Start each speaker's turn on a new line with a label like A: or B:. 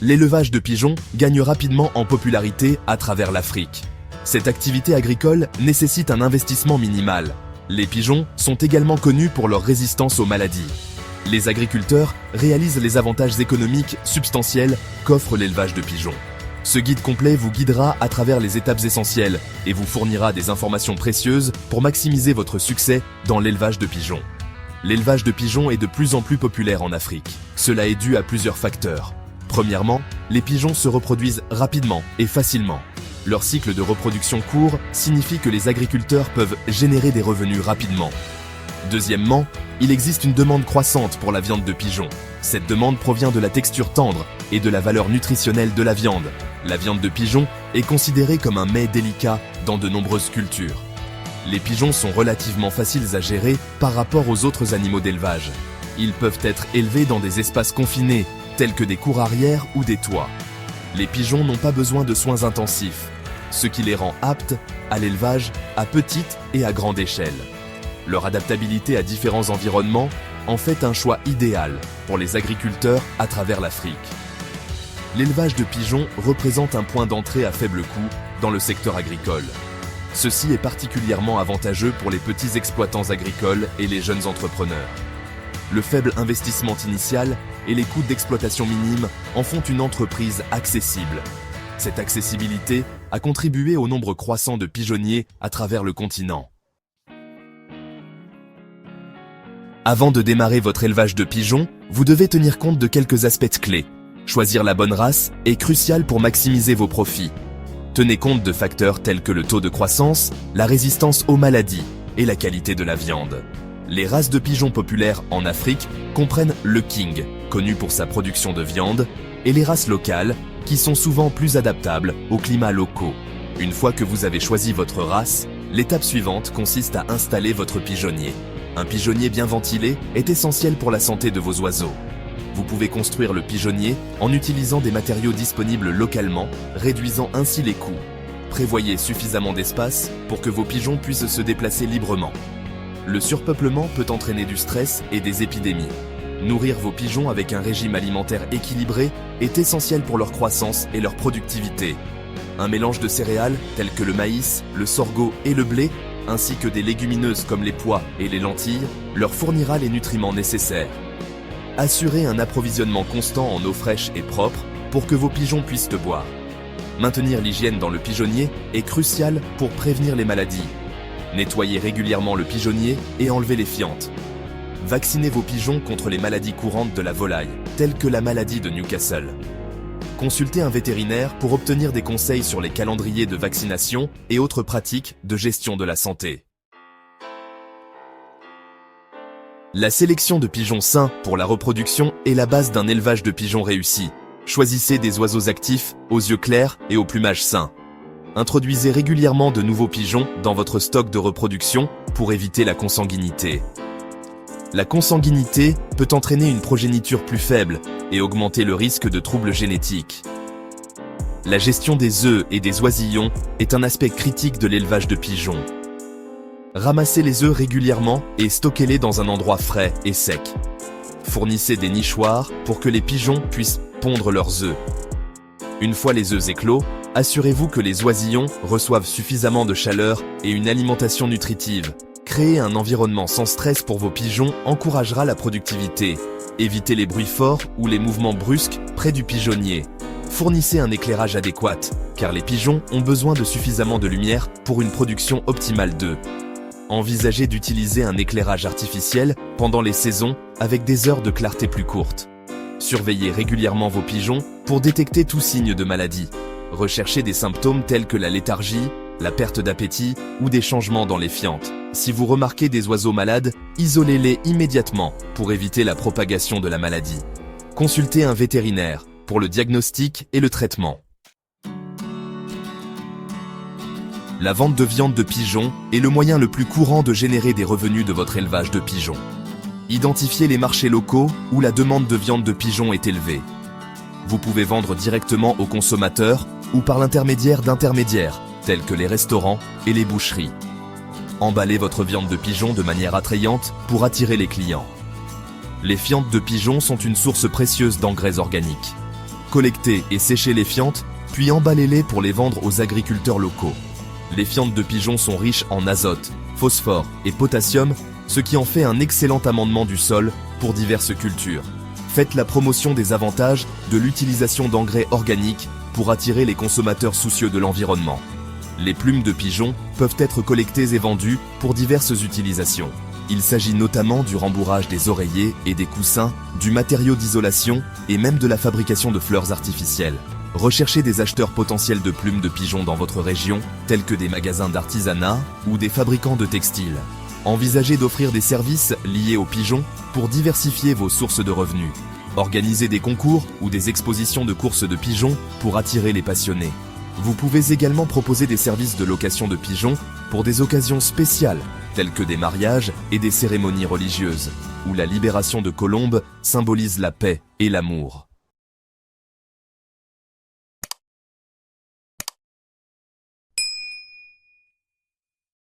A: l'élevage de pigeons gagne rapidement en popularité à travers l'Afrique. Cette activité agricole nécessite un investissement minimal. Les pigeons sont également connus pour leur résistance aux maladies. Les agriculteurs réalisent les avantages économiques substantiels qu'offre l'élevage de pigeons. Ce guide complet vous guidera à travers les étapes essentielles et vous fournira des informations précieuses pour maximiser votre succès dans l'élevage de pigeons. L'élevage de pigeons est de plus en plus populaire en Afrique. Cela est dû à plusieurs facteurs. Premièrement, les pigeons se reproduisent rapidement et facilement. Leur cycle de reproduction court signifie que les agriculteurs peuvent générer des revenus rapidement. Deuxièmement, il existe une demande croissante pour la viande de pigeon. Cette demande provient de la texture tendre et de la valeur nutritionnelle de la viande. La viande de pigeon est considérée comme un mets délicat dans de nombreuses cultures. Les pigeons sont relativement faciles à gérer par rapport aux autres animaux d'élevage. Ils peuvent être élevés dans des espaces confinés, tels que des cours arrière ou des toits. Les pigeons n'ont pas besoin de soins intensifs, ce qui les rend aptes à l'élevage à petite et à grande échelle. Leur adaptabilité à différents environnements en fait un choix idéal pour les agriculteurs à travers l'Afrique. L'élevage de pigeons représente un point d'entrée à faible coût dans le secteur agricole. Ceci est particulièrement avantageux pour les petits exploitants agricoles et les jeunes entrepreneurs. Le faible investissement initial et les coûts d'exploitation minimes en font une entreprise accessible. Cette accessibilité a contribué au nombre croissant de pigeonniers à travers le continent. Avant de démarrer votre élevage de pigeons, vous devez tenir compte de quelques aspects clés. Choisir la bonne race est crucial pour maximiser vos profits. Tenez compte de facteurs tels que le taux de croissance, la résistance aux maladies et la qualité de la viande. Les races de pigeons populaires en Afrique comprennent le King, connu pour sa production de viande, et les races locales, qui sont souvent plus adaptables aux climats locaux. Une fois que vous avez choisi votre race, l'étape suivante consiste à installer votre pigeonnier. Un pigeonnier bien ventilé est essentiel pour la santé de vos oiseaux. Vous pouvez construire le pigeonnier en utilisant des matériaux disponibles localement, réduisant ainsi les coûts. Prévoyez suffisamment d'espace pour que vos pigeons puissent se déplacer librement. Le surpeuplement peut entraîner du stress et des épidémies. Nourrir vos pigeons avec un régime alimentaire équilibré est essentiel pour leur croissance et leur productivité. Un mélange de céréales telles que le maïs, le sorgho et le blé, ainsi que des légumineuses comme les pois et les lentilles, leur fournira les nutriments nécessaires. Assurez un approvisionnement constant en eau fraîche et propre pour que vos pigeons puissent boire. Maintenir l'hygiène dans le pigeonnier est crucial pour prévenir les maladies. Nettoyez régulièrement le pigeonnier et enlevez les fientes. Vaccinez vos pigeons contre les maladies courantes de la volaille, telles que la maladie de Newcastle. Consultez un vétérinaire pour obtenir des conseils sur les calendriers de vaccination et autres pratiques de gestion de la santé. La sélection de pigeons sains pour la reproduction est la base d'un élevage de pigeons réussi. Choisissez des oiseaux actifs, aux yeux clairs et au plumage sain. Introduisez régulièrement de nouveaux pigeons dans votre stock de reproduction pour éviter la consanguinité. La consanguinité peut entraîner une progéniture plus faible et augmenter le risque de troubles génétiques. La gestion des œufs et des oisillons est un aspect critique de l'élevage de pigeons. Ramassez les œufs régulièrement et stockez-les dans un endroit frais et sec. Fournissez des nichoirs pour que les pigeons puissent pondre leurs œufs. Une fois les œufs éclos, assurez-vous que les oisillons reçoivent suffisamment de chaleur et une alimentation nutritive. Créer un environnement sans stress pour vos pigeons encouragera la productivité. Évitez les bruits forts ou les mouvements brusques près du pigeonnier. Fournissez un éclairage adéquat, car les pigeons ont besoin de suffisamment de lumière pour une production optimale d'œufs. Envisagez d'utiliser un éclairage artificiel pendant les saisons avec des heures de clarté plus courtes. Surveillez régulièrement vos pigeons pour détecter tout signe de maladie. Recherchez des symptômes tels que la léthargie, la perte d'appétit ou des changements dans les fientes. Si vous remarquez des oiseaux malades, isolez-les immédiatement pour éviter la propagation de la maladie. Consultez un vétérinaire pour le diagnostic et le traitement. La vente de viande de pigeons est le moyen le plus courant de générer des revenus de votre élevage de pigeons. Identifiez les marchés locaux où la demande de viande de pigeons est élevée. Vous pouvez vendre directement aux consommateurs ou par l'intermédiaire d'intermédiaires, tels que les restaurants et les boucheries. Emballez votre viande de pigeon de manière attrayante pour attirer les clients. Les fientes de pigeons sont une source précieuse d'engrais organiques. collecter et sécher les fientes, puis emballez-les pour les vendre aux agriculteurs locaux. Les fientes de pigeons sont riches en azote, phosphore et potassium, ce qui en fait un excellent amendement du sol pour diverses cultures. Faites la promotion des avantages de l'utilisation d'engrais organiques pour attirer les consommateurs soucieux de l'environnement. Les plumes de pigeon peuvent être collectées et vendues pour diverses utilisations. Il s'agit notamment du rembourrage des oreillers et des coussins, du matériau d'isolation et même de la fabrication de fleurs artificielles. Recherchez des acheteurs potentiels de plumes de pigeon dans votre région, tels que des magasins d'artisanat ou des fabricants de textiles. Envisagez d'offrir des services liés aux pigeons pour diversifier vos sources de revenus. Organisez des concours ou des expositions de courses de pigeons pour attirer les passionnés. Vous pouvez également proposer des services de location de pigeons pour des occasions spéciales, telles que des mariages et des cérémonies religieuses, où la libération de colombes symbolise la paix et l'amour.